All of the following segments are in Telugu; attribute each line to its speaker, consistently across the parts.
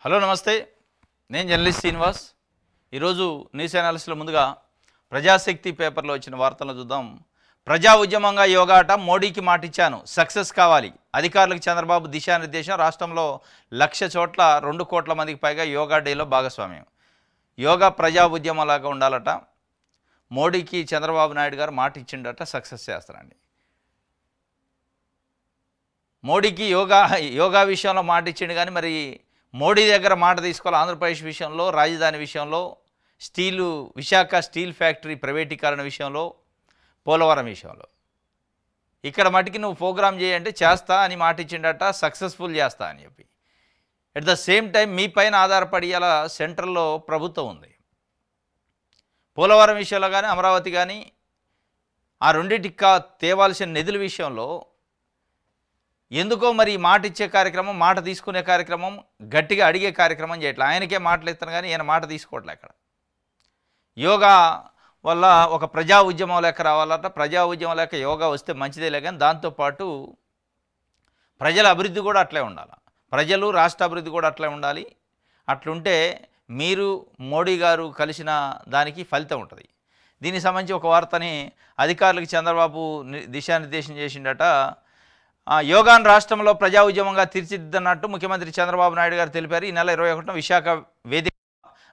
Speaker 1: హలో నమస్తే, నేను జర్నలిస్ట్ శ్రీనివాస్. ఈరోజు న్యూస్ అనాలిసిస్లో ముందుగా ప్రజాశక్తి పేపర్లో వచ్చిన వార్తలను చూద్దాం. ప్రజా ఉద్యమంగా యోగాట, మోడీకి మాటిచ్చాను, సక్సెస్ కావాలి. అధికారులకు చంద్రబాబు దిశానిర్దేశం. రాష్ట్రంలో 1,00,000 చోట్ల 2 కోట్ల మందికి పైగా యోగా డేలో భాగస్వామ్యం. యోగా ప్రజా ఉద్యమంలాగా ఉండాలట. మోడీకి చంద్రబాబు నాయుడు గారు మాట ఇచ్చిండట, సక్సెస్ చేస్తారండి. మోడీకి యోగా విషయంలో మాట ఇచ్చిండు, కానీ మరి మోడీ దగ్గర మాట తీసుకోవాలి. ఆంధ్రప్రదేశ్ విషయంలో, రాజధాని విషయంలో, విశాఖ స్టీల్ ఫ్యాక్టరీ ప్రైవేటీకరణ విషయంలో, పోలవరం విషయంలో ఇక్కడ మటుకి నువ్వు ప్రోగ్రామ్ చేయంటే చేస్తా అని మాట ఇచ్చిండట, సక్సెస్ఫుల్ చేస్తా అని చెప్పి. అట్ ద సేమ్ టైం మీ పైన ఆధారపడి అలా సెంట్రల్లో ప్రభుత్వం ఉంది. పోలవరం విషయంలో కానీ, అమరావతి కానీ, ఆ రెండింటికి తేవాల్సిన నిధుల విషయంలో ఎందుకో మరి మాట ఇచ్చే కార్యక్రమం, మాట తీసుకునే కార్యక్రమం, గట్టిగా అడిగే కార్యక్రమం చేయట్లే. ఆయనకే మాటలు ఇస్తాను కానీ ఈయన మాట తీసుకోవట్లే. అక్కడ యోగా వల్ల ఒక ప్రజా ఉద్యమం లెక్క రావాలట. ప్రజా ఉద్యమం లెక్క యోగా వస్తే మంచిదేలే, కానీ దాంతోపాటు ప్రజల అభివృద్ధి కూడా అట్లే ఉండాలి. ప్రజలు, రాష్ట్ర అభివృద్ధి కూడా అట్లే ఉండాలి. అట్లుంటే మీరు మోడీ గారు కలిసిన దానికి ఫలితం ఉంటుంది. దీనికి సంబంధించి ఒక వార్తని అధికారులకు చంద్రబాబు దిశానిర్దేశం చేసిండట. యోగాను రాష్ట్రంలో ప్రజా ఉద్యమంగా తీర్చిదిద్దన్నట్టు ముఖ్యమంత్రి చంద్రబాబు నాయుడు గారు తెలిపారు. ఈ నెల 21న విశాఖ వేదిక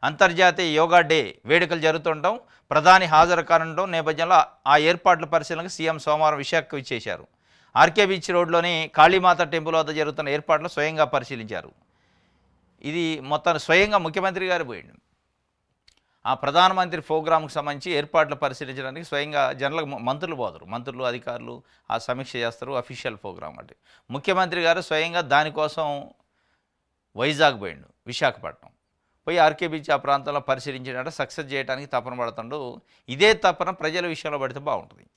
Speaker 1: అంతర్జాతీయ యోగా డే వేడుకలు జరుగుతుండటం, ప్రధాని హాజరు కానుండటం నేపథ్యంలో ఆ ఏర్పాట్ల పరిశీలనకు సీఎం సోమవారం విశాఖకు ఇచ్చేశారు. ఆర్కే బీచ్ రోడ్లోని కాళీమాత టెంపుల్ వద్ద జరుగుతున్న ఏర్పాట్లు స్వయంగా పరిశీలించారు. ఇది మొత్తాన్ని స్వయంగా ముఖ్యమంత్రి గారు పోయిండు. ఆ ప్రధానమంత్రి ప్రోగ్రాంకు సంబంధించి ఏర్పాట్లు పరిశీలించడానికి స్వయంగా జనరల్ మంత్రులు పోతారు. మంత్రులు, అధికారులు ఆ సమీక్ష చేస్తారు. అఫీషియల్ ప్రోగ్రామ్ అంటే ముఖ్యమంత్రి గారు స్వయంగా దానికోసం వైజాగ్ పోయిండు, విశాఖపట్నం పోయి ఆర్కే బీచ్ ఆ ప్రాంతంలో పరిశీలించినట్టు సక్సెస్ చేయడానికి తపన పడుతుండు. ఇదే తపన ప్రజల విషయంలో పడితే బాగుంటుంది.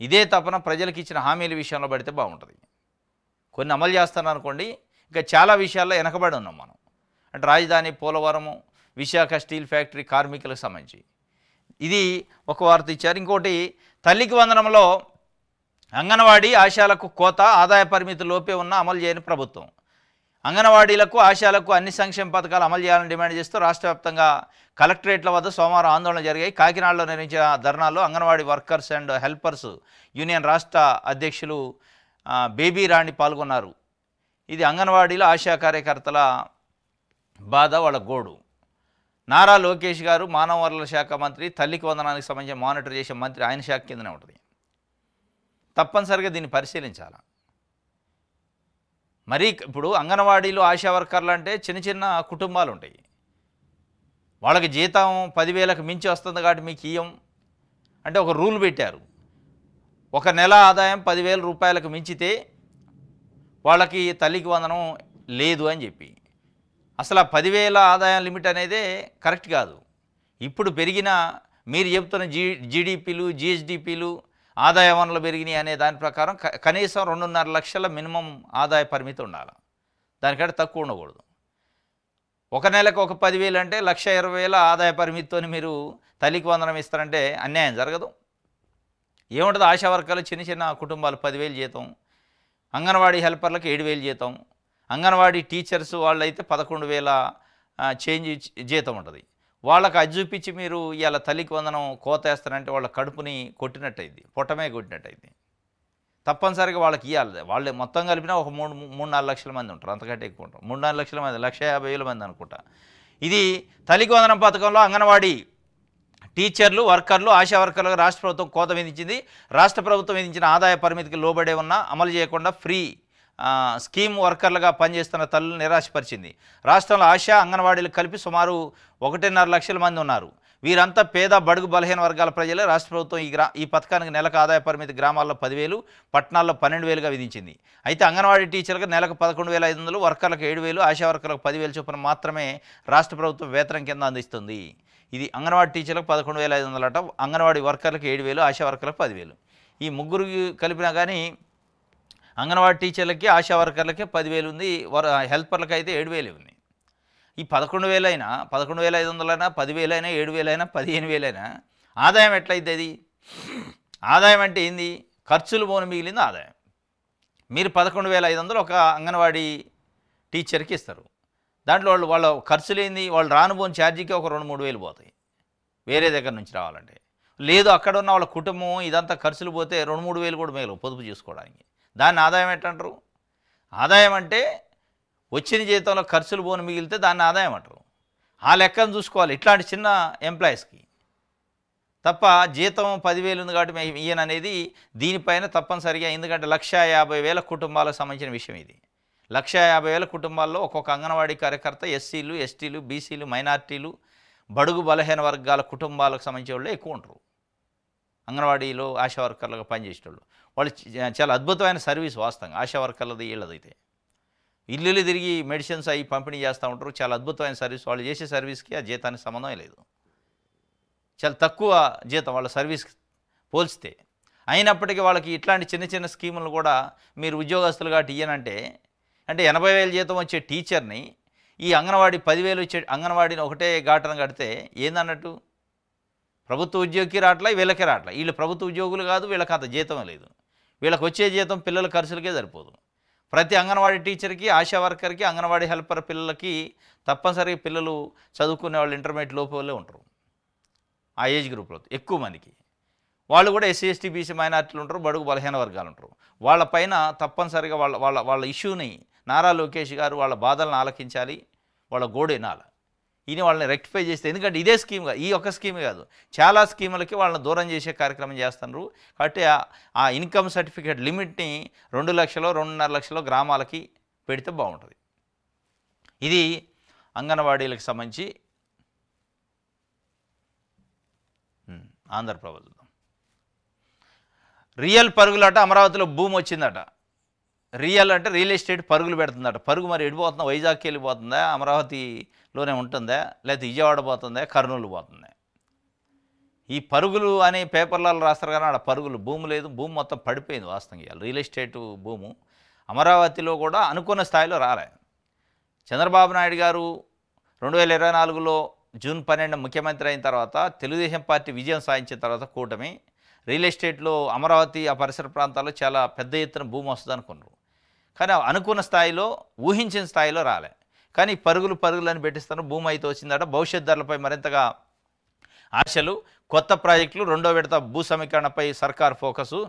Speaker 1: ఇదే తపన ప్రజలకు ఇచ్చిన హామీల విషయంలో పడితే బాగుంటుంది. కొన్ని అమలు చేస్తాను అనుకోండి, ఇంకా చాలా విషయాల్లో వెనకబడి ఉన్నాం మనం. అంటే రాజధాని, పోలవరము, విశాఖ స్టీల్ ఫ్యాక్టరీ కార్మికులకు సంబంధించి ఇది ఒక వార్త ఇచ్చారు. ఇంకోటి, తల్లికి వందనంలో అంగన్వాడీ ఆశాలకు కోత, ఆదాయ పరిమితి లోపే ఉన్న అమలు చేయని ప్రభుత్వం. అంగన్వాడీలకు, ఆశాలకు అన్ని సంక్షేమ పథకాలు అమలు చేయాలని డిమాండ్ చేస్తూ రాష్ట్ర వ్యాప్తంగా కలెక్టరేట్ల వద్ద సోమవారం ఆందోళన జరిగాయి. కాకినాడలో నిర్వహించిన ధర్నాలో anganwadi workers and helpers union రాష్ట్ర అధ్యక్షులు బేబీ రాణి పాల్గొన్నారు. ఇది అంగన్వాడీలో ఆశా కార్యకర్తల బాధ, వాళ్ళ గోడు. నారా లోకేష్ గారు మానవ వనరుల శాఖ మంత్రి, తల్లికి వందనానికి సంబంధించి మానిటర్ చేసే మంత్రి ఆయన శాఖ కిందనే ఉంటుంది. తప్పనిసరిగా దీన్ని పరిశీలించాలి. మరి ఇప్పుడు అంగన్వాడీలో ఆశా వర్కర్లు అంటే చిన్న చిన్న కుటుంబాలు ఉంటాయి. వాళ్ళకి జీతం 10,000కు మించి వస్తుంది కాబట్టి మీకు ఇయ్యం అంటే ఒక రూల్ పెట్టారు. ఒక నెల ఆదాయం 10,000 రూపాయలకు మించితే వాళ్ళకి తల్లికి వందనం లేదు అని చెప్పి. అసలు ఆ 10,000 ఆదాయం లిమిట్ అనేదే కరెక్ట్ కాదు. ఇప్పుడు పెరిగిన మీరు చెప్తున్న జీడీపీలు, జిఎస్డిపిలు, ఆదాయ వనరులు పెరిగినాయి అనే దాని ప్రకారం కనీసం 2.5 లక్షల మినిమం ఆదాయ పరిమితి ఉండాలి. దానికంటే తక్కువ ఉండకూడదు. ఒక నెలకు ఒక 10,000 అంటే 1,20,000 ఆదాయ పరిమితితో మీరు తల్లికి వందనం ఇస్తారంటే అన్యాయం జరగదు. ఏముంటుంది, ఆశా వర్గాలు చిన్న చిన్న కుటుంబాలు 10,000 జీతం, అంగన్వాడీ హెల్పర్లకు 7,000 జీతం, అంగన్వాడీ టీచర్స్ వాళ్ళైతే 11,000 చేంజ్ జీతం ఉంటుంది. వాళ్ళకి అది చూపించి మీరు ఇవాళ తల్లికి వందనం కోత వేస్తారంటే వాళ్ళ కడుపుని కొట్టినట్టయింది, పొట్టమే కొట్టినట్టయింది. తప్పనిసరిగా వాళ్ళకి ఇవ్వాలి. వాళ్ళు మొత్తం కలిపినా ఒక 3-4 లక్షల మంది ఉంటారు, అంతకంటే ఎక్కువ ఉంటారు. 3-4 లక్షల మంది, 1,50,000 మంది అనుకుంటా. ఇది తల్లికి వందనం పథకంలో అంగన్వాడీ టీచర్లు, వర్కర్లు, ఆశా వర్కర్లకు రాష్ట్ర ప్రభుత్వం కోత విధించింది. రాష్ట్ర ప్రభుత్వం విధించిన ఆదాయ పరిమితికి లోబడే ఉన్న అమలు చేయకుండా ఫ్రీ స్కీమ్ వర్కర్లుగా పనిచేస్తున్న తల్లులు నిరాశపరిచింది. రాష్ట్రంలో ఆశా, అంగన్వాడీలు కలిపి సుమారు 1.5 లక్షల మంది ఉన్నారు. వీరంతా పేద, బడుగు, బలహీన వర్గాల ప్రజలే. రాష్ట్ర ప్రభుత్వం ఈ పథకానికి నెలకు ఆదాయ పరిమితి గ్రామాల్లో 10,000, పట్టణాల్లో 12,000గా విధించింది. అయితే అంగన్వాడీ టీచర్లకు నెలకు 11,500, వర్కర్లకు 7,000, ఆశా వర్కర్లకు 10,000 చొప్పున మాత్రమే రాష్ట్ర ప్రభుత్వం వేతనం కింద అందిస్తుంది. ఇది అంగన్వాడీ టీచర్లకు 11,500 అట, అంగన్వాడీ వర్కర్లకు 7,000, ఆశా వర్కర్లకు 10,000. ఈ ముగ్గురు కలిపినా కానీ అంగన్వాడీ టీచర్లకి, ఆశా వర్కర్లకే 10,000 ఉంది, హెల్పర్లకి అయితే 7,000 ఉంది. ఈ 11,000 అయినా, 11,500 అయినా, 10,000 అయినా, 7,000 అయినా, 15,000 అయినా ఆదాయం ఎట్లయితే? అది ఆదాయం అంటే ఏంది? ఖర్చులు పోను మిగిలింది ఆదాయం. మీరు 11,500 ఒక అంగన్వాడీ టీచర్కి ఇస్తారు. దాంట్లో వాళ్ళ ఖర్చులేంది, వాళ్ళు రానుపోని ఛార్జీకి ఒక 2-3 వేలు పోతాయి వేరే దగ్గర నుంచి రావాలంటే. లేదు అక్కడ ఉన్న వాళ్ళ కుటుంబం ఇదంతా ఖర్చులు పోతే 2-3 వేలు కూడా మిగలవు పొదుపు చేసుకోవడానికి. దాన్ని ఆదాయం ఎట్టంటారు? ఆదాయం అంటే వచ్చిన జీతంలో ఖర్చులు పోను మిగిలితే దాన్ని ఆదాయం అంటారు. ఆ లెక్కను చూసుకోవాలి ఇట్లాంటి చిన్న ఎంప్లాయీస్కి. తప్ప జీతం 10,000 ఉంది కాబట్టి ఈయన అనేది దీనిపైన తప్పనిసరిగా, ఎందుకంటే 1,50,000 కుటుంబాలకు సంబంధించిన విషయం ఇది. 1,50,000 కుటుంబాల్లో ఒక్కొక్క అంగన్వాడీ కార్యకర్త ఎస్సీలు, ఎస్టీలు, బీసీలు, మైనార్టీలు, బడుగు బలహీన వర్గాల కుటుంబాలకు సంబంధించిన వాళ్ళు ఎక్కువ ఉంటారు. అంగన్వాడీలో ఆశా వర్కర్లుగా పనిచేసేటోళ్ళు వాళ్ళు చాలా అద్భుతమైన సర్వీస్ వాస్తవంగా ఆశా వర్కర్లది వీళ్ళదైతే. ఇల్లు తిరిగి మెడిసిన్స్ అవి పంపిణీ చేస్తూ ఉంటారు. చాలా అద్భుతమైన సర్వీస్. వాళ్ళు చేసే సర్వీస్కి ఆ జీతానికి సంబంధం లేదు. చాలా తక్కువ జీతం వాళ్ళ సర్వీస్కి పోల్చితే. అయినప్పటికీ వాళ్ళకి ఇట్లాంటి చిన్న చిన్న స్కీములు కూడా మీరు ఉద్యోగస్తులు కాబట్టి ఇయ్యనంటే, అంటే 80,000 జీతం వచ్చే టీచర్ని ఈ అంగన్వాడీ 10,000 వచ్చే అంగన్వాడీని ఒకటే ఘాటన కడితే ఏందన్నట్టు? ప్రభుత్వ ఉద్యోగికి రావట్లా, వీళ్ళకే రావట్లా. వీళ్ళు ప్రభుత్వ ఉద్యోగులు కాదు, వీళ్ళకి అంత జీతం లేదు. వీళ్ళకి వచ్చే జీతం పిల్లల ఖర్చులకే సరిపోదు. ప్రతి అంగన్వాడీ టీచర్కి, ఆశా వర్కర్కి, అంగన్వాడీ హెల్పర్ పిల్లలకి తప్పనిసరిగా పిల్లలు చదువుకునే వాళ్ళు ఇంటర్మీడియట్ లోపు వాళ్ళే ఉంటారు. ఆ ఏజ్ గ్రూప్లో ఎక్కువ మందికి. వాళ్ళు కూడా ఎస్సీ, ఎస్టీ, బీసీ, మైనార్టీలు ఉంటారు, బడుగు బలహీన వర్గాలు ఉంటారు. వాళ్ళపైన తప్పనిసరిగా వాళ్ళ వాళ్ళ వాళ్ళ ఇష్యూని నారా లోకేష్ గారు వాళ్ళ బాధలను ఆలకించాలి, వాళ్ళ గోడు వినాలి. ఈయన వాళ్ళని రెక్టిఫై చేస్తే, ఎందుకంటే ఇదే స్కీమ్గా, ఈ ఒక్క స్కీమే కాదు, చాలా స్కీములకి వాళ్ళని దూరం చేసే కార్యక్రమం చేస్తున్నారు. కాబట్టి ఆ ఇన్కమ్ సర్టిఫికేట్ లిమిట్ని 2 లక్షలు, 2.5 లక్షలు గ్రామాలకి పెడితే బాగుంటుంది. ఇది అంగన్వాడీలకు సంబంధించి ఆంధ్రప్రభ. రియల్ పరుగులట, అమరావతిలో భూమి వచ్చిందట. రియల్ అంటే రియల్ ఎస్టేట్ పరుగులు పెడుతుందట. పరుగు మరి ఎడిపోతుందా? వైజాగ్కి వెళ్ళిపోతుందా, అమరావతిలోనే ఉంటుందా, లేకపోతే విజయవాడ పోతుందా, కర్నూలు పోతుందా? ఈ పరుగులు అనే పేపర్లలో రాస్తారు కానీ ఆడ పరుగులు, భూమి లేదు. భూమి మొత్తం పడిపోయింది వాస్తవంగా. రియల్ ఎస్టేట్ భూము అమరావతిలో కూడా అనుకున్న స్థాయిలో రాలే. చంద్రబాబు నాయుడు గారు 2024లో జూన్ 12 ముఖ్యమంత్రి అయిన తర్వాత, తెలుగుదేశం పార్టీ విజయం సాధించిన తర్వాత కూటమి రియల్ ఎస్టేట్లో అమరావతి ఆ పరిసర ప్రాంతాల్లో చాలా పెద్ద ఎత్తున భూమి వస్తుంది అనుకున్నారు. కానీ అనుకున్న స్థాయిలో, ఊహించిన స్థాయిలో రాలే. కానీ పరుగులని పెట్టిస్తారు. భూమి అయితే వచ్చిందట. భవిష్యత్ ధరలపై మరింతగా ఆశలు. కొత్త ప్రాజెక్టులు, 2వ విడత భూ సమీకరణపై సర్కార్ ఫోకసు.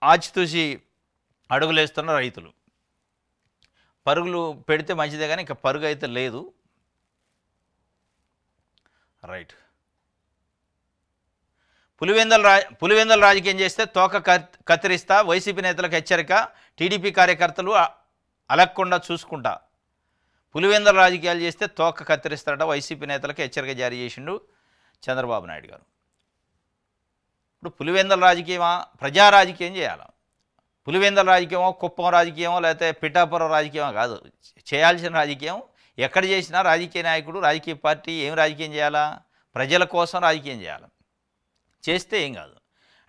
Speaker 1: ఆచితూచి అడుగులేస్తున్న రైతులు. పరుగులు పెడితే మంచిదే కానీ ఇంకా పరుగు అయితే లేదు. రైట్. పులివెందల రాజకీయం చేస్తే తోక కత్తిరిస్తా, వైసీపీ నేతలకు హెచ్చరిక. టీడీపీ కార్యకర్తలు అలక్కుండా చూసుకుంటా. పులివెందల రాజకీయాలు చేస్తే తోక కత్తిరిస్తారట. వైసీపీ నేతలకు హెచ్చరిక జారీ చేసిండు చంద్రబాబు నాయుడు గారు. ఇప్పుడు పులివెందల రాజకీయమా, ప్రజా రాజకీయం చేయాలా? పులివెందల రాజకీయమో, కుప్పం రాజకీయమో, లేకపోతే పిఠాపురం రాజకీయమో కాదు. చేయాల్సిన రాజకీయం ఎక్కడ చేసినా రాజకీయ నాయకుడు, రాజకీయ పార్టీ ఏం రాజకీయం చేయాలా? ప్రజల కోసం రాజకీయం చేయాలి. చేస్తే ఏం కాదు.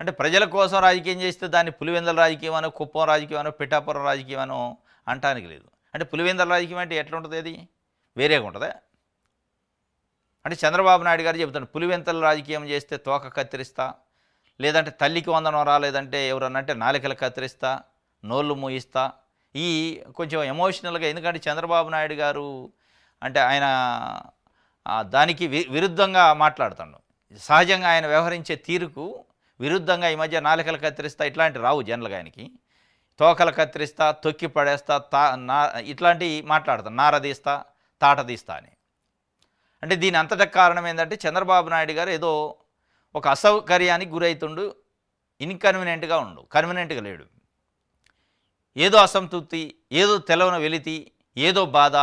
Speaker 1: అంటే ప్రజల కోసం రాజకీయం చేస్తే దాన్ని పులివెందల రాజకీయం అనో, కుప్పం రాజకీయం అనో, పిఠాపురం రాజకీయం అనో అంటానికి లేదు. అంటే పులివెందల రాజకీయం అంటే ఎట్లా ఉంటుంది? అది వేరేగా ఉంటుందా? అంటే చంద్రబాబు నాయుడు గారు చెబుతాడు, పులివెందల రాజకీయం చేస్తే తోక కత్తిరిస్తా, లేదంటే తల్లికి వందనం రాలేదంటే ఎవరన్నంటే నాలికలు కత్తిరిస్తా, నోళ్ళు మూయిస్తా. ఈ కొంచెం ఎమోషనల్గా, ఎందుకంటే చంద్రబాబు నాయుడు గారు అంటే ఆయన దానికి విరుద్ధంగా మాట్లాడుతాడు. సహజంగా ఆయన వ్యవహరించే తీరుకు విరుద్ధంగా ఈ మధ్య నాలికలు కత్తిరిస్తా ఇట్లాంటి రావు జనరల్గా ఆయనకి. తోకలు కత్తిరిస్తా, తొక్కి పడేస్తా, ఇట్లాంటివి మాట్లాడతాను. నారదీస్తా, తాటదీస్తా అని. అంటే దీని అంతటా కారణం ఏంటంటే చంద్రబాబు నాయుడు గారు ఏదో ఒక అసౌకర్యానికి గురవుతుండు, ఇన్కన్వీనియంట్గా ఉండు, కన్వీనియంట్గా లేడు. ఏదో అసంతృప్తి, ఏదో తెలవని వెలితి, ఏదో బాధ,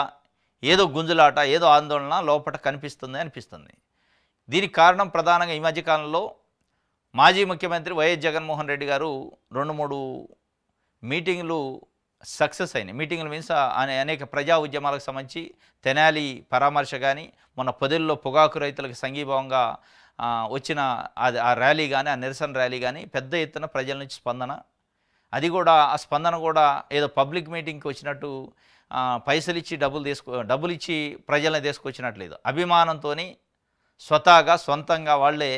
Speaker 1: ఏదో గుంజులాట, ఏదో ఆందోళన లోపల అనిపిస్తుంది. దీనికి కారణం ప్రధానంగా ఈ మధ్యకాలంలో మాజీ ముఖ్యమంత్రి వైఎస్ జగన్మోహన్ రెడ్డి గారు 2-3 మీటింగ్లు సక్సెస్ అయినాయి. మీటింగ్లు మీన్స్ అనేక ప్రజా ఉద్యమాలకు సంబంధించి తెనాలి పరామర్శ కానీ, మొన్న పొదల్లో పొగాకు రైతులకు సంఘీభావంగా వచ్చిన ఆ ర్యాలీ కానీ, ఆ నిరసన ర్యాలీ కానీ పెద్ద ఎత్తున ప్రజల నుంచి స్పందన. అది కూడా ఆ స్పందన కూడా ఏదో పబ్లిక్ మీటింగ్కి వచ్చినట్టు పైసలు ఇచ్చి డబ్బులు ఇచ్చి ప్రజల్ని తీసుకొచ్చినట్లేదు. అభిమానంతో స్వతహాగా సొంతంగా వాళ్ళే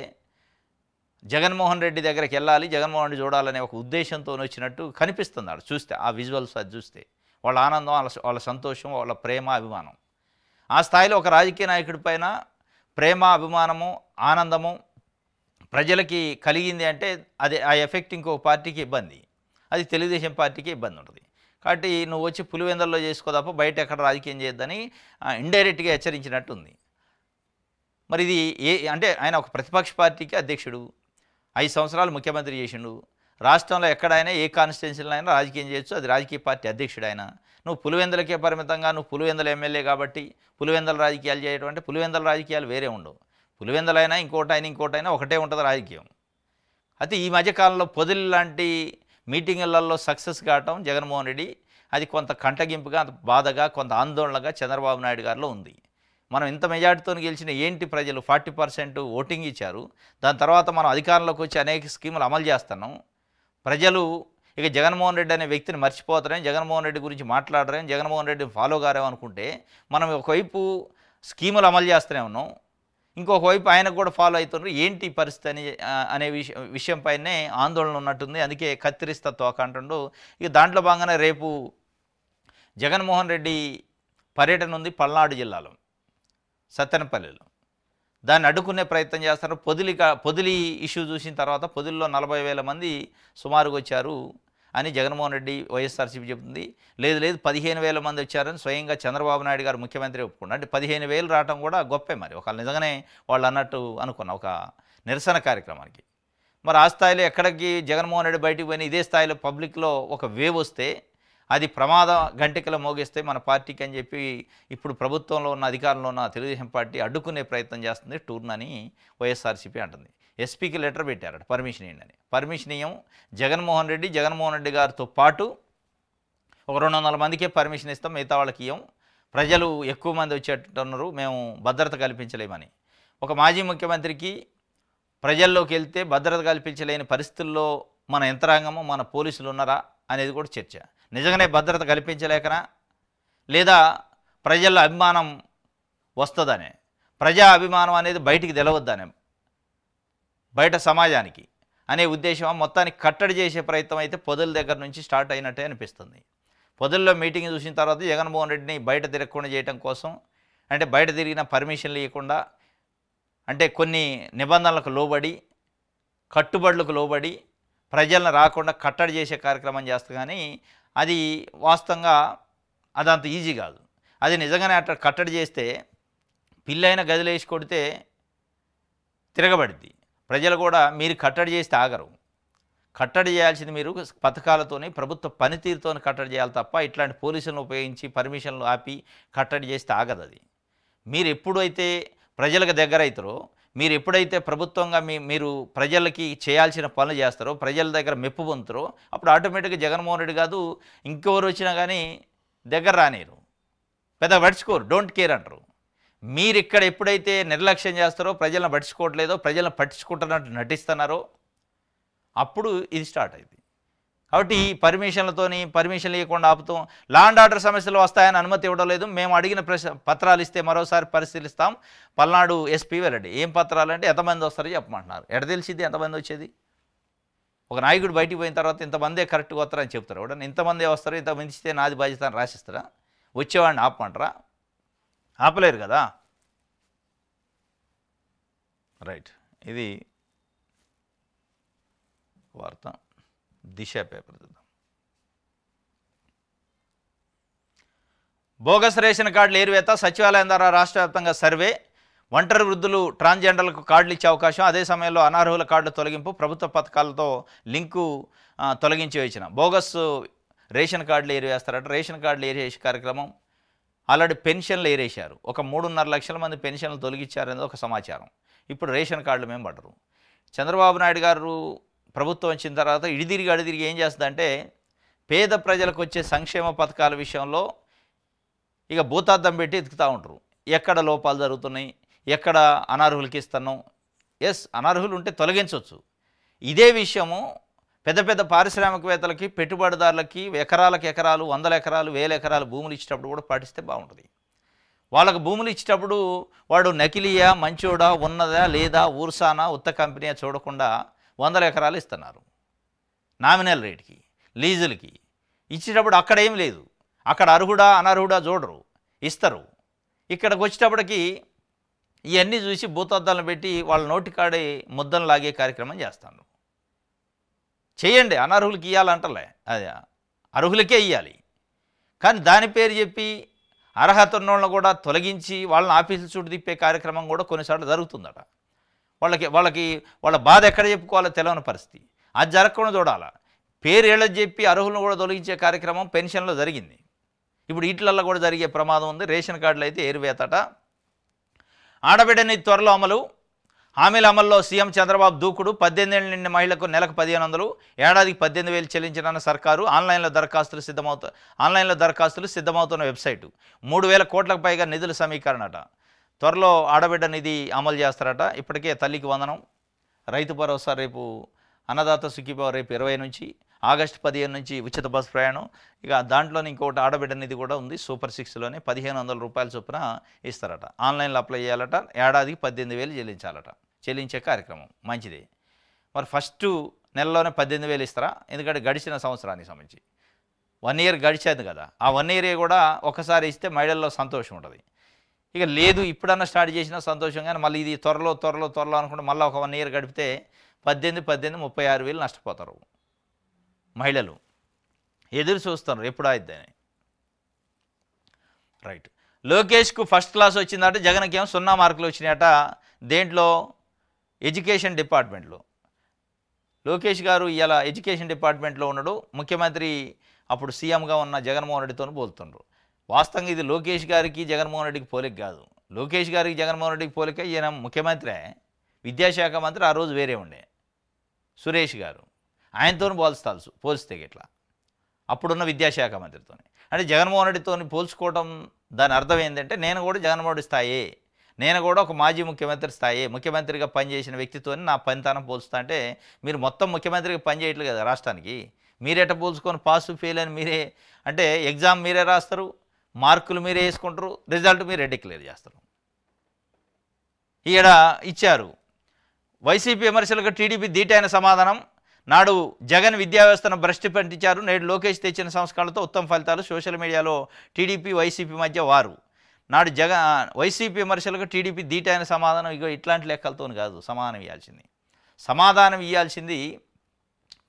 Speaker 1: జగన్మోహన్ రెడ్డి దగ్గరికి వెళ్ళాలి, జగన్మోహన్ రెడ్డి చూడాలనే ఒక ఉద్దేశంతో వచ్చినట్టు కనిపిస్తుంది. చూస్తే ఆ విజువల్స్ అది చూస్తే వాళ్ళ ఆనందం, వాళ్ళ సంతోషం, వాళ్ళ ప్రేమ, అభిమానం. ఆ స్థాయిలో ఒక రాజకీయ నాయకుడి పైన ప్రేమ, అభిమానము, ఆనందము ప్రజలకి కలిగింది అంటే అది ఆ ఎఫెక్ట్ ఇంకో పార్టీకి ఇబ్బంది. అది తెలుగుదేశం పార్టీకి ఇబ్బంది ఉంటుంది. కాబట్టి నువ్వు వచ్చి పులివెందుల్లో చేసుకో తప్ప బయట ఎక్కడ రాజకీయం చేయొద్దని ఇండైరెక్ట్గా హెచ్చరించినట్టుంది. మరి ఇది అంటే ఆయన ఒక ప్రతిపక్ష పార్టీకి అధ్యక్షుడు, 5 సంవత్సరాలు ముఖ్యమంత్రి చేసిండు. రాష్ట్రంలో ఎక్కడైనా ఏ కాన్స్టిట్యున్సీలో అయినా రాజకీయం చేయొచ్చు, అది రాజకీయ పార్టీ అధ్యక్షుడు ఆయన. నువ్వు పులివెందులకే పరిమితంగా, నువ్వు పులివెందుల ఎమ్మెల్యే కాబట్టి పులివెందుల రాజకీయాలు చేయడం అంటే పులివెందుల రాజకీయాలు వేరే ఉండవు. పులివెందులైనా ఇంకోటైనా ఒకటే ఉంటుంది రాజకీయం. అయితే ఈ మధ్యకాలంలో పొదిలి లాంటి మీటింగులలో సక్సెస్ కావటం జగన్మోహన్ రెడ్డి అది కొంత కంటగింపుగా, బాధగా, కొంత ఆందోళనగా చంద్రబాబు నాయుడు గారిలో ఉంది. మనం ఇంత మెజార్టీతో గెలిచిన ఏంటి ప్రజలు 40% ఓటింగ్ ఇచ్చారు, దాని తర్వాత మనం అధికారంలోకి వచ్చి అనేక స్కీములు అమలు చేస్తున్నాం. ప్రజలు ఇక జగన్మోహన్ రెడ్డి అనే వ్యక్తిని మర్చిపోతారని, జగన్మోహన్ రెడ్డి గురించి మాట్లాడరని, జగన్మోహన్ రెడ్డిని ఫాలో గారేమో అనుకుంటే మనం ఒకవైపు స్కీములు అమలు చేస్తూనే ఉన్నాం, ఇంకొక వైపు ఆయనకు కూడా ఫాలో అవుతున్నారు. ఏంటి పరిస్థితి అనే విషయంపైనే ఆందోళన ఉన్నట్టుంది. అందుకే కత్తిరిస్తా తోక అంటుండు. ఇక దాంట్లో భాగంగానే రేపు జగన్మోహన్ రెడ్డి పర్యటన ఉంది పల్నాడు జిల్లాలో సత్తెనపల్లిలో. దాన్ని అడ్డుకునే ప్రయత్నం చేస్తారు. పొదిలి ఇష్యూ చూసిన తర్వాత పొదిలిలో 40,000 మంది సుమారుగా వచ్చారు అని జగన్మోహన్ రెడ్డి వైఎస్ఆర్సీపీ చెబుతుంది. లేదు 15,000 మంది వచ్చారని స్వయంగా చంద్రబాబు నాయుడు గారు ముఖ్యమంత్రి ఒప్పుకున్నారు. అంటే 15,000 రావడం కూడా గొప్పే. మరి ఒకళ్ళు నిజంగానే వాళ్ళు అన్నట్టు అనుకున్న ఒక నిరసన కార్యక్రమానికి. మరి ఆ స్థాయిలో ఎక్కడికి జగన్మోహన్ రెడ్డి బయటికి పోయిన ఇదే స్థాయిలో పబ్లిక్లో ఒక వేవ్ వస్తే అది ప్రమాద గంటికలు మోగిస్తే మన పార్టీకి అని చెప్పి ఇప్పుడు ప్రభుత్వంలో ఉన్న అధికారంలో ఉన్న తెలుగుదేశం పార్టీ అడ్డుకునే ప్రయత్నం చేస్తుంది టూర్న్ అని వైఎస్ఆర్సీపీ అంటుంది. ఎస్పీకి లెటర్ పెట్టారట పర్మిషన్ ఇవ్వండి అని. పర్మిషన్ ఇవ్వం, జగన్మోహన్ రెడ్డి గారితో పాటు ఒక 200 మందికే పర్మిషన్ ఇస్తాం, మిగతా వాళ్ళకి ఇవ్వం, ప్రజలు ఎక్కువ మంది వచ్చేటట్టున్నారు, మేము భద్రత కల్పించలేమని. ఒక మాజీ ముఖ్యమంత్రికి ప్రజల్లోకి వెళ్తే భద్రత కల్పించలేని పరిస్థితుల్లో మన యంత్రాంగము, మన పోలీసులు ఉన్నారా అనేది కూడా చర్చ. నిజంగానే భద్రత కల్పించలేకనా, లేదా ప్రజల అభిమానం వస్తుందనే, ప్రజా అభిమానం అనేది బయటికి తెలవద్దనే, బయట సమాజానికి అనే ఉద్దేశం మొత్తానికి కట్టడి చేసే ప్రయత్నం అయితే పొదల దగ్గర నుంచి స్టార్ట్ అయినట్టే అనిపిస్తుంది. పొదల్లో మీటింగ్ చూసిన తర్వాత జగన్మోహన్ రెడ్డిని బయట తిరగకుండా చేయడం కోసం, అంటే బయట తిరిగిన పర్మిషన్లు ఇవ్వకుండా, అంటే కొన్ని నిబంధనలకు లోబడి, కట్టుబడులకు లోబడి ప్రజలను రాకుండా కట్టడి చేసే కార్యక్రమం చేస్తా. కానీ అది వాస్తవంగా అదంత ఈజీ కాదు. అది నిజంగానే అట్లా కట్టడి చేస్తే పిల్లైన గదిలేసి కొడితే తిరగబడిద్ది. ప్రజలు కూడా మీరు కట్టడి చేస్తే ఆగరు. కట్టడి చేయాల్సింది మీరు పథకాలతోని, ప్రభుత్వ పనితీరుతో కట్టడి చేయాలి తప్ప ఇట్లాంటి పోలీసులను ఉపయోగించి పర్మిషన్లు ఆపి కట్టడి చేస్తే ఆగదు. అది మీరు ఎప్పుడైతే ప్రజలకు దగ్గర అవుతారో, మీరు ఎప్పుడైతే ప్రభుత్వంగా మీరు ప్రజలకి చేయాల్సిన పనులు చేస్తారో, ప్రజల దగ్గర మెప్పు పొందుతారో, అప్పుడు ఆటోమేటిక్గా జగన్మోహన్ రెడ్డి కాదు ఇంకెవరు వచ్చినా కానీ దగ్గర రానిరు, పెద్ద పట్టించుకోరు, డోంట్ కేర్ అంటారు. మీరు ఇక్కడ ఎప్పుడైతే నిర్లక్ష్యం చేస్తారో, ప్రజలను పట్టించుకోవట్లేదో, ప్రజలను పట్టించుకుంటున్నట్టు నటిస్తున్నారో, అప్పుడు ఇది స్టార్ట్ అయింది. కాబట్టి ఈ పర్మిషన్లు ఇవ్వకుండా ఆపుతాం. లా అండ్ ఆర్డర్ సమస్యలు వస్తాయని అనుమతి ఇవ్వడం లేదు, మేము అడిగిన పత్రాలు ఇస్తే మరోసారి పరిశీలిస్తాం. పల్నాడు ఎస్పీ వెల్లడి. ఏం పత్రాలు అంటే ఎంతమంది వస్తారో చెప్పమంటున్నారు. ఎడ తెలిసిద్ది ఎంతమంది వచ్చేది? ఒక నాయకుడు బయటికి పోయిన తర్వాత ఇంతమందే కరెక్ట్గా వస్తారని చెప్తారు. కూడా ఇంతమందే వస్తారు, ఇంతమంది ఇస్తే నాది బాధ్యత అని రాసిస్తారా? వచ్చేవాడిని ఆపమంటారా? ఆపలేరు కదా. రైట్, ఇది వార్త. దిశ పేపర్ చూద్దాం. బోగస్ రేషన్ కార్డులు ఏరువేత, సచివాలయం ద్వారా రాష్ట్ర వ్యాప్తంగా సర్వే, ఒంటరి వృద్ధులు ట్రాన్స్జెండర్లకు కార్డులు ఇచ్చే అవకాశం, అదే సమయంలో అనర్హుల కార్డుల తొలగింపు, ప్రభుత్వ పథకాలతో లింకు తొలగించి వేసిన బోగస్ రేషన్ కార్డులు ఏరివేస్తారట. రేషన్ కార్డులు ఏరేసే కార్యక్రమం ఆల్రెడీ పెన్షన్లు ఏరేశారు. ఒక 3.5 లక్షల మంది పెన్షన్లు తొలగించారనేది ఒక సమాచారం. ఇప్పుడు రేషన్ కార్డులు మేము పడరు. చంద్రబాబు నాయుడు గారు ప్రభుత్వం వచ్చిన తర్వాత అడిదిరిగి ఏం చేస్తుందంటే పేద ప్రజలకు వచ్చే సంక్షేమ పథకాల విషయంలో ఇక భూతార్థం పెట్టి ఎత్తుకుతూ ఉంటారు. ఎక్కడ లోపాలు జరుగుతున్నాయి, ఎక్కడ అనర్హులకి ఇస్తున్నాం. ఎస్, అనర్హులు ఉంటే తొలగించవచ్చు. ఇదే విషయము పెద్ద పెద్ద పారిశ్రామికవేత్తలకి, పెట్టుబడిదారులకి ఎకరాలకు ఎకరాలు, 100 ఎకరాలు, 1000 ఎకరాలు భూములు ఇచ్చేటప్పుడు కూడా పాటిస్తే బాగుంటుంది. వాళ్ళకు భూములు ఇచ్చేటప్పుడు వాడు నకిలీయా, మంచోడా, ఉన్నదా లేదా, ఊర్సానా, ఉత్త కంపెనీ చూడకుండా 100 ఎకరాలు ఇస్తున్నారు నామినల్ రేట్కి, లీజులకి ఇచ్చేటప్పుడు. అక్కడ ఏం లేదు, అక్కడ అర్హుడా అనర్హుడా చూడరు, ఇస్తారు. ఇక్కడికి వచ్చేటప్పటికి ఇవన్నీ చూసి భూతద్దాలను పెట్టి వాళ్ళ నోటికాడే ముద్దను లాగే కార్యక్రమం చేస్తాను. చేయండి, అనర్హులకి ఇవ్వాలంటలే, అది అర్హులకే ఇవ్వాలి. కానీ దాని పేరు చెప్పి అర్హత ఉన్నోళ్ళని కూడా తొలగించి వాళ్ళని ఆఫీసుల చుట్టూ తిప్పే కార్యక్రమం కూడా కొన్నిసార్లు జరుగుతుందట. వాళ్ళ బాధ ఎక్కడ చెప్పుకోవాలో తెలియని పరిస్థితి. అది జరగకుండా చూడాలా. పేరు ఏళ్ళని చెప్పి అర్హులను కూడా తొలగించే కార్యక్రమం పెన్షన్లో జరిగింది. ఇప్పుడు వీటిలల్లో కూడా జరిగే ప్రమాదం ఉంది. రేషన్ కార్డులు అయితే ఏరువేతట. ఆడబిడ్డని త్వరలో అమలు. హామీల అమల్లో సీఎం చంద్రబాబు దూకుడు. 18 ఏళ్ల నిండిన మహిళలకు నెలకు 1500, ఏడాదికి 18,000 చెల్లించిన సర్కారు. ఆన్లైన్లో దరఖాస్తులు సిద్ధమవుతున్న వెబ్సైటు. 3,000 కోట్లకు పైగా నిధుల సమీకరణట. త్వరలో ఆడబిడ్డ నిధి అమలు చేస్తారట. ఇప్పటికే తల్లికి వందనం, రైతు భరోసా రేపు, అన్నదాత సుఖీభావ రేపు 20 నుంచి, ఆగస్టు 15 నుంచి ఉచిత బస్ ప్రయాణం. ఇక దాంట్లోనే ఇంకొకటి ఆడబిడ్డ నిధి కూడా ఉంది. సూపర్ 6లోనే 1,500 రూపాయల చొప్పున ఇస్తారట. ఆన్లైన్లో అప్లై చేయాలట. ఏడాదికి 18,000 చెల్లించే కార్యక్రమం మంచిదే. మరి ఫస్ట్ నెలలోనే 18,000 ఇస్తారా? ఎందుకంటే గడిచిన సంవత్సరానికి సంబంధించి 1 ఇయర్ గడిచేది కదా, ఆ 1 ఇయర్ కూడా ఒకసారి ఇస్తే మహిళల్లో సంతోషం ఉంటుంది. ఇక లేదు ఇప్పుడన్నా స్టార్ట్ చేసినా సంతోషం, కానీ మళ్ళీ ఇది త్వరలో అనుకుంటే మళ్ళీ ఒక 1 ఇయర్ గడిపితే 18 36,000 నష్టపోతారు మహిళలు. ఎదురు చూస్తున్నారు ఎప్పుడు అయిద్దని. రైట్. లోకేష్కు ఫస్ట్ క్లాస్ వచ్చిందట. జగన్కి ఏమో 0 మార్కులు వచ్చినాయట. దేంట్లో? ఎడ్యుకేషన్ డిపార్ట్మెంట్లో. లోకేష్ గారు ఇలా ఎడ్యుకేషన్ డిపార్ట్మెంట్లో ఉన్నాడు. ముఖ్యమంత్రి అప్పుడు సీఎంగా ఉన్న జగన్మోహన్ రెడ్డితో పోలుతుండ్రు. వాస్తవంగా ఇది లోకేష్ గారికి జగన్మోహన్ రెడ్డికి పోలిక కాదు. లోకేష్ గారికి జగన్మోహన్ రెడ్డికి పోలిక. ఈయన ముఖ్యమంత్రి, విద్యాశాఖ మంత్రి ఆ రోజు వేరే ఉండే సురేష్ గారు. ఆయనతో పోల్స్తే ఇట్లా అప్పుడున్న విద్యాశాఖ మంత్రితో. అంటే జగన్మోహన్ రెడ్డితో పోల్చుకోవడం దాని అర్థం ఏంటంటే నేను కూడా జగన్మోహన్ రెడ్డి స్థాయి, నేను కూడా ఒక మాజీ ముఖ్యమంత్రి స్థాయి, ముఖ్యమంత్రిగా పనిచేసిన వ్యక్తితో నా పనితనం పోల్చుతా. అంటే మీరు మొత్తం ముఖ్యమంత్రిగా పనిచేయట్లేదు కదా రాష్ట్రానికి. మీరెట పోల్చుకొని పాస్ ఫెయిల్ అని మీరే, అంటే ఎగ్జామ్ మీరే రాస్తారు, మార్కులు మీరే వేసుకుంటారు, రిజల్ట్ మీరే డిక్లేర్ చేస్తారు. ఈడ ఇచ్చారు. వైసీపీ విమర్శలకు టీడీపీ ధీటైన సమాధానం. నాడు జగన్ విద్యా వ్యవస్థను భ్రష్టు పట్టించారు. నేడు లోకేష్ తెచ్చిన సంస్కరణలతో ఉత్తమ ఫలితాలు. సోషల్ మీడియాలో టీడీపీ వైసీపీ మధ్య వారు. నాడు వైసీపీ విమర్శలకు టీడీపీ ధీటైన సమాధానం. ఇగో ఇట్లాంటి లెక్కలతో కాదు సమాధానం ఇవ్వాల్సింది. సమాధానం ఇవ్వాల్సింది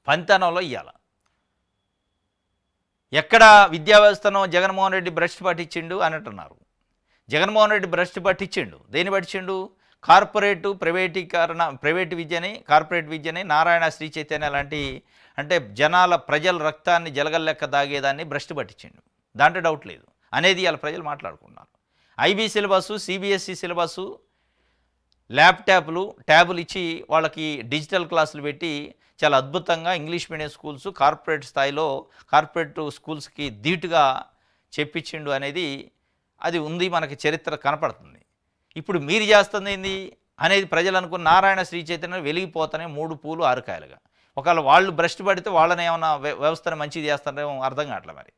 Speaker 1: పంతనంలో ఇవ్వాలి. ఎక్కడ విద్యా వ్యవస్థను జగన్మోహన్ రెడ్డి భ్రష్టు పట్టించిండు అని అంటున్నారు. జగన్మోహన్ రెడ్డి భ్రష్టు పట్టించిండు. దేని పట్టించిండు? ప్రైవేట్ విద్యని, కార్పొరేట్ విద్యని, నారాయణ శ్రీ చైతన్య లాంటి, అంటే ప్రజల రక్తాన్ని జలగల్లెక్క దాగేదాన్ని భ్రష్టు పట్టించిండు. దాంట్లో డౌట్ లేదు అనేది ఇలా ప్రజలు మాట్లాడుకున్నారు. ఐబీ సిలబస్సు, సిబిఎస్ఈ సిలబస్సు, ట్యాబులు ఇచ్చి వాళ్ళకి డిజిటల్ క్లాసులు పెట్టి చాలా అద్భుతంగా ఇంగ్లీష్ మీడియం స్కూల్స్ కార్పొరేట్ స్కూల్స్కి ధీటుగా చెప్పించిండు అనేది అది ఉంది, మనకి చరిత్ర కనపడుతుంది. ఇప్పుడు మీరు చేస్తుంది ఏంది అనేది ప్రజలు అనుకున్న నారాయణ శ్రీ చైతన్య వెలిగిపోతానే 3 పూలు 6 కాయలుగా. ఒకవేళ వాళ్ళు భ్రష్టు పడితే వాళ్ళని ఏమన్నా వ్యవస్థను మంచిది చేస్తారేమో అర్థం కావట్లే. మరి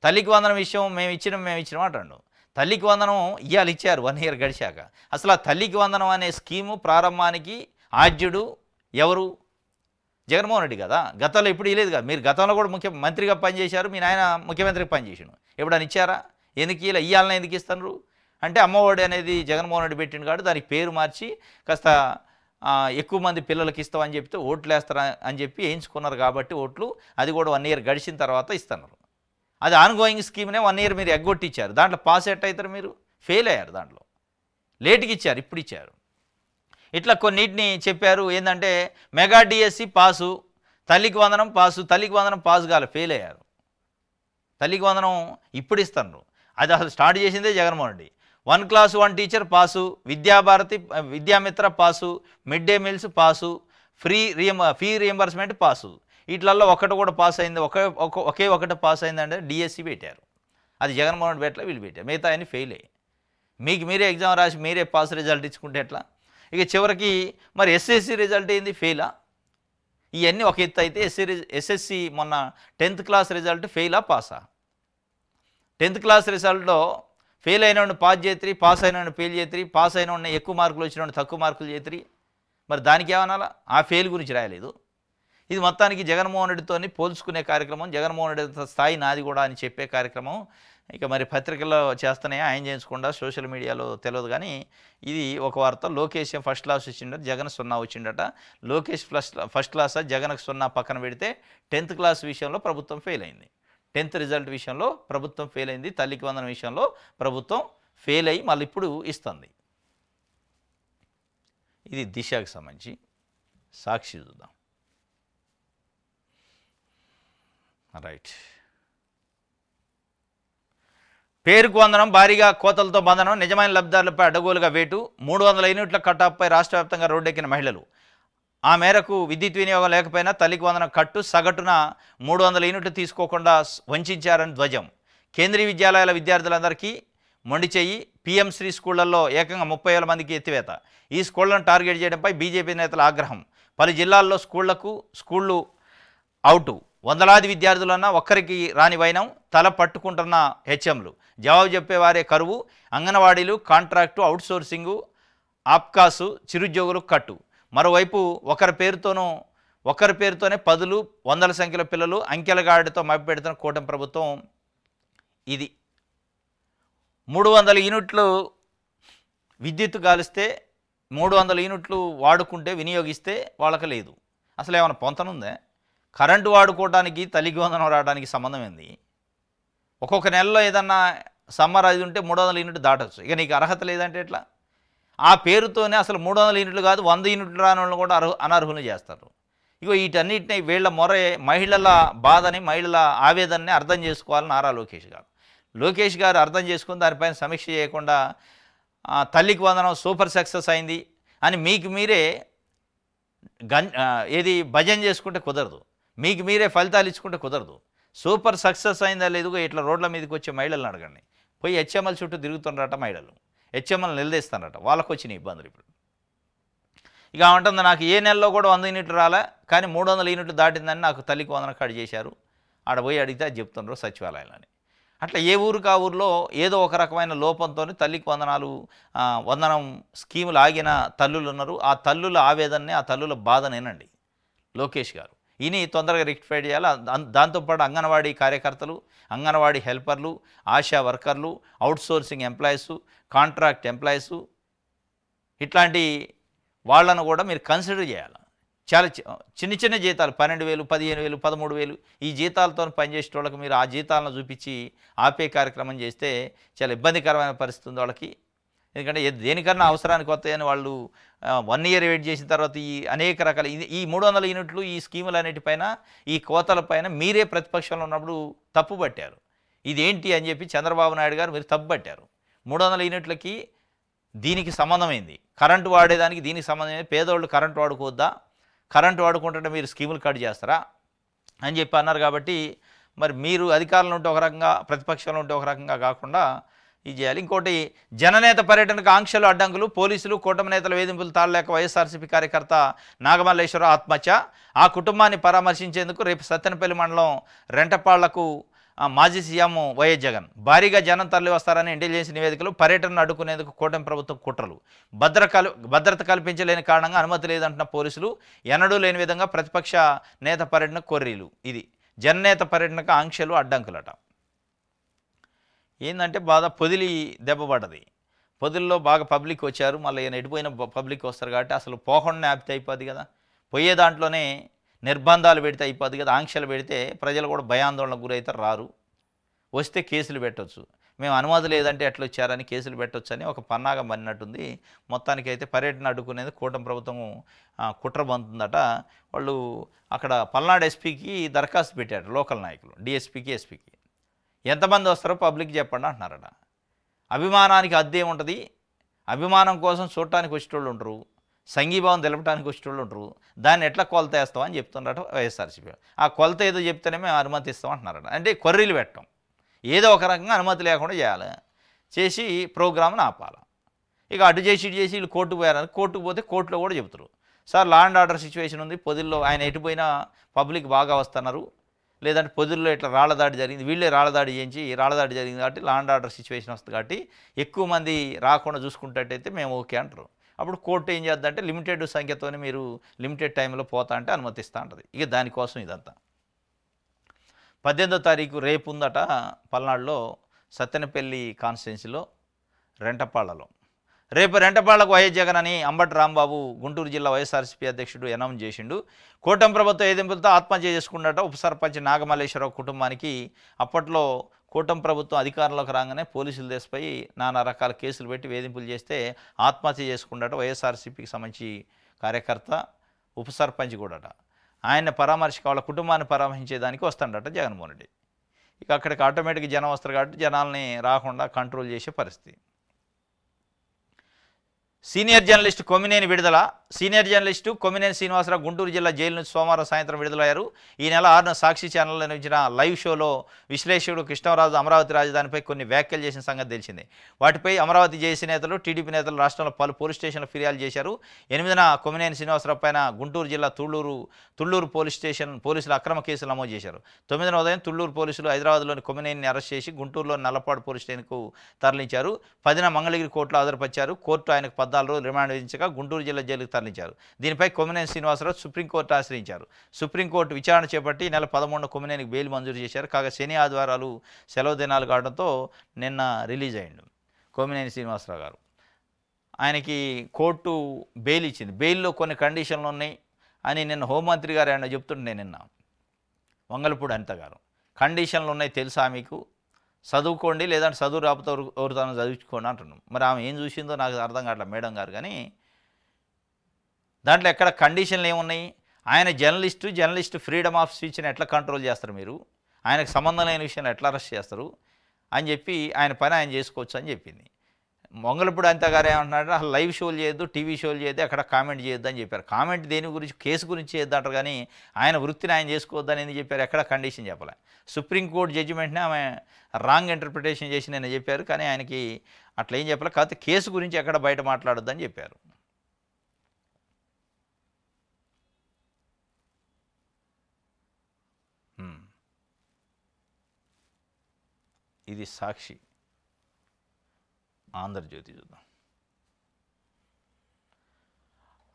Speaker 1: తల్లికి వందనం విషయం మేము ఇచ్చినాం అంటాడు. తల్లికి వందనం ఇచ్చారు 1 ఇయర్ గడిచాక. అసలు ఆ తల్లికి వందనం అనే స్కీము ప్రారంభానికి ఆద్యుడు ఎవరు? జగన్మోహన్ రెడ్డి కదా. గతంలో ఇప్పుడు ఇవ్వలేదు కదా. మీరు గతంలో కూడా మంత్రిగా పనిచేశారు, మీ నాయన ముఖ్యమంత్రికి పనిచేసాడు. ఎప్పుడని ఇచ్చారా? ఎందుకు ఇవ్వాలని ఎందుకు ఇస్తున్నారు అంటే అమ్మఒడి అనేది జగన్మోహన్ రెడ్డి పెట్టిండు కాబట్టి దానికి పేరు మార్చి కాస్త ఎక్కువ మంది పిల్లలకి ఇస్తామని చెప్తే ఓట్లు వేస్తారా అని చెప్పి వేయించుకున్నారు కాబట్టి ఓట్లు. అది కూడా 1 ఇయర్ గడిచిన తర్వాత ఇస్తున్నారు. అది ఆన్గోయింగ్ స్కీమ్నే 1 ఇయర్ మీరు ఎగ్గొట్టిచ్చారు. దాంట్లో పాస్ అవుతారు, మీరు ఫెయిల్ అయ్యారు. దాంట్లో లేట్కి ఇచ్చారు, ఇప్పుడు ఇచ్చారు. ఇట్లా కొన్నిటిని చెప్పారు. ఏంటంటే మెగా డిఎస్సి పాసు, తల్లికి వందనం పాసు కాలే, ఫెయిల్ అయ్యారు. తల్లికి వందనం ఇప్పుడు ఇస్తున్నారు. అది అసలు స్టార్ట్ చేసిందే Jaganmohan Reddy. 1 class 1 teacher pass, Vidyabharati Vidyamitra pass, mid day meals pass, fee reimbursement pass. వీటిలలో ఒకటి కూడా పాస్ అయింది, ఒకే ఒకటి పాస్ అయిందంటే డిఎస్సి పెట్టారు. అది జగన్మోహన్ రెడ్డి పెట్టలే, వీళ్ళు పెట్టారు. మిగతా అన్ని ఫెయిల్ అయ్యి మీకు మీరే ఎగ్జామ్ రాసి మీరే పాస్ రిజల్ట్ ఇచ్చుకుంటే ఎట్లా? ఇక చివరికి మరి ఎస్ఎస్సి రిజల్ట్ ఏంది? ఫెయిలా? ఇవన్నీ ఒక ఎత్తు అయితే ఎస్ఎస్సి మొన్న 10th క్లాస్ రిజల్ట్ ఫెయిలా పాసా? 10th క్లాస్ రిజల్ట్లో ఫెయిల్ అయిన పాస్ చేతురి, పాస్ అయిన ఫెయిల్ చేతురి, పాస్ అయిన ఎక్కువ మార్కులు వచ్చిన తక్కువ మార్కులు చేతురి. మరి దానికి ఏమనాలా? ఆ ఫెయిల్ గురించి రాయలేదు. ఇది మొత్తానికి జగన్మోహన్ రెడ్డితోని పోల్చుకునే కార్యక్రమం, జగన్మోహన్ రెడ్డి స్థాయి నాది కూడా అని చెప్పే కార్యక్రమం ఇక మరి పత్రికల్లో చేస్తూనే ఆయన చేయకుండా సోషల్ మీడియాలో తెలియదు. కానీ ఇది ఒక వార్త. లోకేష్ ఫస్ట్ క్లాస్ వచ్చిండట, జగన్ 0 వచ్చిండట. లోకేష్ ఫస్ట్ క్లాసా, జగన్కి 0 పక్కన పెడితే 10th క్లాస్ విషయంలో ప్రభుత్వం ఫెయిల్ అయింది. 10th రిజల్ట్ విషయంలో ప్రభుత్వం ఫెయిల్ అయింది. తల్లికి వందనం విషయంలో ప్రభుత్వం ఫెయిల్ అయ్యి మళ్ళీ ఇప్పుడు ఇస్తుంది. ఇది దిశకి సంబంధించి. సాక్షి చూద్దాం. రైట్. పేరుకు వందనం, భారీగా కోతలతో బంధనం, నిజమైన లబ్ధిదారులపై అడ్డగోలుగా వేటు, 300 యూనిట్ల కటాఫ్పై రాష్ట్ర వ్యాప్తంగా రోడ్డెక్కిన మహిళలు. ఆ మేరకు విద్యుత్ వినియోగం లేకపోయినా తల్లికి వందనం కట్టు, సగటున 300 యూనిట్లు తీసుకోకుండా వంచారని ధ్వజం. కేంద్రీయ విద్యాలయాల విద్యార్థులందరికీ మొండి చెయ్యి. పీఎం శ్రీ స్కూళ్లలో ఏకంగా 30,000 మందికి ఎత్తివేత. ఈ స్కూళ్లను టార్గెట్ చేయడంపై బీజేపీ నేతల ఆగ్రహం. పలు జిల్లాల్లో స్కూళ్లు అవుటు. వందలాది విద్యార్థులన్నా ఒక్కరికి రాని వైనం. తల పట్టుకుంటున్న హెచ్ఎంలు. జవాబు చెప్పేవారే కరువు. అంగన్వాడీలు, కాంట్రాక్టు, అవుట్సోర్సింగు, ఆప్కాసు, చిరుద్యోగులు కట్టు. మరోవైపు ఒకరి పేరుతోనే 10, 100 సంఖ్యలో పిల్లలు అంకెలగాడితో మభ్యపెడుతున్న కూటమి ప్రభుత్వం ఇది. 300 యూనిట్లు విద్యుత్ గాలిస్తే 300 యూనిట్లు వాడుకుంటే వినియోగిస్తే వాళ్ళకి లేదు. అసలు ఏమైనా పొంతనుందే? కరెంటు వాడుకోవడానికి తల్లికి వందనం రావడానికి సంబంధం ఏంది? ఒక్కొక్క నెలలో ఏదన్నా సమ్మర్ అది ఉంటే 300 యూనిట్లు దాటవచ్చు. ఇక నీకు అర్హత లేదంటే ఎట్లా? ఆ పేరుతోనే అసలు 300 యూనిట్లు కాదు 100 యూనిట్లు రాని వాళ్ళు కూడా అనర్హులు చేస్తారు. ఇగో వీటన్నిటిని వీళ్ళ మహిళల బాధని, మహిళల ఆవేదనని అర్థం చేసుకోవాలని నారా లోకేష్ గారు అర్థం చేసుకుని దానిపైన సమీక్ష చేయకుండా తల్లికి వందనం సూపర్ సక్సెస్ అయింది అని మీకు మీరే భజన చేసుకుంటే కుదరదు. మీకు మీరే ఫలితాలు ఇచ్చుకుంటే కుదరదు. సూపర్ సక్సెస్ అయిందా లేదుగా ఇట్లా రోడ్ల మీదకి వచ్చే మహిళలను అడగండి. పోయి హెచ్ఎంఎల్ చుట్టూ తిరుగుతుండట మహిళలు, హెచ్ఎంఎల్ నిలదీస్తారట. వాళ్ళకు వచ్చిన ఇబ్బందులు ఇప్పుడు. ఇక ఉంటుంది, నాకు ఏ నెలలో కూడా 100 యూనిట్లు రాలే, కానీ 300 యూనిట్లు దాటిందని నాకు తల్లికి వందనం కాడి చేశారు. ఆడ పోయి అడిగితే అది చెప్తున్నారు సచివాలయాలని. అట్లా ఏ ఊరికి ఆ ఊరిలో ఏదో ఒక రకమైన లోపంతో తల్లికి వందనం స్కీములు ఆగిన తల్లులు ఉన్నారు. ఆ తల్లుల ఆవేదనని, ఆ తల్లుల బాధనేనండి లోకేష్ గారు. ఇని తొందరగా రెక్టిఫై చేయాలి. దాంతోపాటు అంగన్వాడీ కార్యకర్తలు, అంగన్వాడీ హెల్పర్లు, ఆశా వర్కర్లు, అవుట్సోర్సింగ్ ఎంప్లాయీసు, కాంట్రాక్ట్ ఎంప్లాయీసు, ఇట్లాంటి వాళ్ళను కూడా మీరు కన్సిడర్ చేయాలి. చాలా చిన్న జీతాలు 12,000, 15,000, 13,000 ఈ జీతాలతో పనిచేసే వాళ్ళకి మీరు ఆ జీతాలను చూపించి ఆపే కార్యక్రమం చేస్తే చాలా ఇబ్బందికరమైన పరిస్థితి ఉంది వాళ్ళకి. ఎందుకంటే దేనికన్నా అవసరానికి వస్తాయని వాళ్ళు 1 ఇయర్ వెయిట్ చేసిన తర్వాత ఈ అనేక రకాల ఈ 300 యూనిట్లు ఈ స్కీములు అన్నిటిపైన, ఈ కోతలపైన మీరే ప్రతిపక్షంలో ఉన్నప్పుడు తప్పు పట్టారు. ఇదేంటి అని చెప్పి చంద్రబాబు నాయుడు గారు మీరు తప్పు పట్టారు. 300 యూనిట్లకి దీనికి సంబంధమైంది, కరెంటు వాడేదానికి దీనికి సంబంధమైంది. పేదోళ్ళు కరెంటు వాడుకోవద్దా, కరెంటు వాడుకుంటుంటే మీరు స్కీములు కట్ చేస్తారా అని చెప్పి అన్నారు. కాబట్టి మరి మీరు అధికారంలో ఉంటే ఒక రకంగా, ప్రతిపక్షంలో ఉంటే ఒక రకంగా కాకుండా ఇది చేయాలి. ఇంకోటి, జననేత పర్యటనకు ఆంక్షలు, అడ్డంకులు, పోలీసులు, కూటమి నేతల వేధింపులు తాళలేక వైఎస్ఆర్సీపీ కార్యకర్త నాగమల్లేశ్వరరావు ఆత్మహత్య. ఆ కుటుంబాన్ని పరామర్శించేందుకు రేపు సత్తెనపల్లి మండలం రెంటపాళ్లకు మాజీ సీఎం వైఎస్ జగన్. భారీగా జనం తరలి వస్తారని ఇంటెలిజెన్స్ నివేదికలు. పర్యటనను అడ్డుకునేందుకు కూటమి ప్రభుత్వం కుట్రలు. భద్రత కల్పించలేని కారణంగా అనుమతి లేదంటున్న పోలీసులు. ఎన్నడూ లేని విధంగా ప్రతిపక్ష నేత పర్యటన కొర్రీలు. ఇది జననేత పర్యటనకు ఆంక్షలు, అడ్డంకులట. ఏంటంటే బాగా పొదిలి దెబ్బపడ్డది. పొదిల్లో బాగా పబ్లిక్ వచ్చారు. మళ్ళీ ఈయన ఎడిపోయిన పబ్లిక్ వస్తారు కాబట్టి అసలు పోకుండా ఆపితే అయిపోద్ది కదా. పోయే దాంట్లోనే నిర్బంధాలు పెడితే అయిపోద్ది కదా. ఆంక్షలు పెడితే ప్రజలు కూడా భయాందోళనకు గురవుతారు, రారు. వస్తే కేసులు పెట్టవచ్చు. మేము అనుమతి లేదంటే ఎట్లా వచ్చారని కేసులు పెట్టవచ్చు అని ఒక పన్నాగం పడినట్టుంది. మొత్తానికి అయితే పర్యటన అడ్డుకునేది కూటమి ప్రభుత్వం కుట్ర బంతుందట. వాళ్ళు అక్కడ పల్నాడు ఎస్పీకి దరఖాస్తు పెట్టారు లోకల్ నాయకులు, డిఎస్పీకి, ఎస్పీకి. ఎంతమంది వస్తారో పబ్లిక్ చెప్పండి అంటున్నారట. అభిమానానికి అద్దె ఉంటుంది. అభిమానం కోసం చూడటానికి వచ్చేటోళ్ళు ఉంటారు, సంఘీభావం తెలపడానికి వచ్చేటోళ్ళు ఉంటారు. దాన్ని ఎట్లా కొలత వేస్తామని చెప్తున్నారట వైఎస్ఆర్సీపీ. ఆ కొలత ఏదో చెప్తేనే మేము అనుమతి ఇస్తాం అంటున్నారట. అంటే కొర్రీలు పెట్టడం, ఏదో ఒక రకంగా అనుమతి లేకుండా చేయాలి, చేసి ప్రోగ్రామ్ని ఆపాలి. ఇక అటు చేసి ఇటు చేసి వీళ్ళు కోర్టుకు పోయారని, కోర్టుకు పోతే కోర్టులో కూడా చెప్తారు, sir law and order situation ఉంది, పొదిల్లో ఆయన ఎటుపోయినా పబ్లిక్ బాగా వస్తున్నారు, లేదంటే పొదిల్లో ఇట్లా రాళ్ళదాడి జరిగింది, వీళ్ళే రాళ్ళదాడి చేయించి రాళ్ళదాడి జరిగింది కాబట్టి లా అండ్ ఆర్డర్ సిచ్యువేషన్ వస్తుంది కాబట్టి ఎక్కువ మంది రాకుండా చూసుకుంటట్టయితే మేము ఓకే అంటారు. అప్పుడు కోర్టు ఏం చేద్దంటే లిమిటెడ్ సంఖ్యతోనే మీరు లిమిటెడ్ టైంలో పోతా అంటే అనుమతిస్తూ ఉంటుంది. ఇక దానికోసం ఇదంతా 18వ తారీఖు రేపు ఉందట పల్నాడులో సత్తెనపల్లి కాన్స్టిట్యున్సీలో రెంటపాళ్లలో. రేపు రెంటపాళ్లకు వైఎస్ జగన్ అని అంబటి రాంబాబు గుంటూరు జిల్లా వైఎస్ఆర్సీపీ అధ్యక్షుడు అనౌన్స్ చేసిండు. కూటమి ప్రభుత్వ ఏదింపులతో ఆత్మహత్య చేసుకున్నట ఉప సర్పంచ్ నాగమల్లేశ్వరరావు కుటుంబానికి. అప్పట్లో కూటమి ప్రభుత్వం అధికారంలోకి రాగానే పోలీసులు దేశపై నానా రకాల కేసులు పెట్టి వేధింపులు చేస్తే ఆత్మహత్య చేసుకున్నట వైఎస్ఆర్సీపీకి సంబంధించి కార్యకర్త ఉప సర్పంచ్ కూడాట. ఆయన పరామర్శకు వాళ్ళ కుటుంబాన్ని పరామర్శించేదానికి వస్తాడట జగన్మోహన్ రెడ్డి. ఇక అక్కడికి ఆటోమేటిక్గా జనం వస్తారు కాబట్టి జనాల్ని రాకుండా కంట్రోల్ చేసే పరిస్థితి. సీనియర్ జర్నలిస్టు కొమ్మినేని విడుదల. సీనియర్ జర్నలిస్టు కొమ్మినేని శ్రీనివాసరావు గుంటూరు జిల్లా జైలు నుంచి సోమవారం సాయంత్రం విడుదలయ్యారు. ఈ నెల 6న సాక్షి ఛానల్లో నిర్వహించిన లైవ్ షోలో విశ్లేషకుడు కృష్ణరాజు అమరావతి రాజధానిపై కొన్ని వ్యాఖ్యలు చేసిన సంగతి తెలిసిందే. వాటిపై అమరావతి జేఏసీ నేతలు, టీడీపీ నేతలు రాష్ట్రంలో పలు పోలీస్ స్టేషన్లో ఫిర్యాదు చేశారు. 8న కొమ్మినేని శ్రీనివాసరావు పైన గుంటూరు జిల్లా తుళ్లూరు పోలీస్ స్టేషన్ పోలీసులు అక్రమ కేసులు నమోదు చేశారు. 9న ఉదయం తుళ్లూరు పోలీసులు హైదరాబాద్లోని కొమ్మినేనిని అరెస్ట్ చేసి గుంటూరులోని నల్లపాడు పోలీస్ స్టేషన్కు తరలించారు. 10న మంగళగిరి కోర్టులో హాజరుపరిచారు. కోర్టు ఆయనకు 14 రోజులు రిమాండ్ విధించగా గుంటూరు జిల్లా జైలుకు తరలించారు. దీనిపై కొమ్మినేని శ్రీనివాసరావు సుప్రీంకోర్టు ఆశ్రయించారు. సుప్రీంకోర్టు విచారణ చేపట్టి ఈ నెల 13న కొమ్మినేనికి బెయిల్ మంజూరు చేశారు. కాగా శని ఆదివారాలు సెలవు దినాలు కావడంతో నిన్న రిలీజ్ అయ్యిండు కొమ్మినేని శ్రీనివాసరావు గారు. ఆయనకి కోర్టు బెయిల్ ఇచ్చింది. బెయిల్లో కొన్ని కండిషన్లు ఉన్నాయి అని నిన్న హోంమంత్రి గారు ఆయన చెప్తుంటే నిన్న వంగలపూడి అనిత గారు. కండిషన్లు ఉన్నాయి తెలుసా మీకు, చదువుకోండి, లేదంటే చదువు రాకపోతే ఎవరితోనో చదువుకోండి అంటున్నాం. మరి ఆమె ఏం చూసిందో నాకు అర్థం కావట్లేదు మేడం గారు. కానీ దాంట్లో ఎక్కడ కండిషన్లు ఏమున్నాయి? ఆయన జర్నలిస్టు ఫ్రీడమ్ ఆఫ్ స్పీచ్ని ఎట్లా కంట్రోల్ చేస్తారు మీరు, ఆయనకు సంబంధం లేని విషయాన్ని ఎట్లా అరెస్ట్ చేస్తారు అని చెప్పి ఆయన పని ఆయన చేసుకోవచ్చు అని చెప్పింది. మంగళపూడి అనిత గారు ఏమంటున్నారంటే అసలు లైవ్ షోలు చేయొద్దు, టీవీ షోలు చేయొద్దు, అక్కడ కామెంట్ చేయొద్దు అని చెప్పారు. కామెంట్ దేని గురించి, కేసు గురించి చేయొద్దు అంటారు కానీ ఆయన వృత్తిని ఆయన చేసుకోవద్దు అని ఎందుకు చెప్పారు? ఎక్కడ కండిషన్ చెప్పలే. సుప్రీంకోర్టు జడ్జిమెంట్ని ఆమె రాంగ్ ఇంటర్ప్రిటేషన్ చేసి నేను చెప్పారు, కానీ ఆయనకి అట్లా ఏం చెప్పలే. కాకపోతే కేసు గురించి ఎక్కడ బయట మాట్లాడొద్దు అని చెప్పారు. ఇది సాక్షి. ఆంధ్రజ్యోతి చూద్దాం.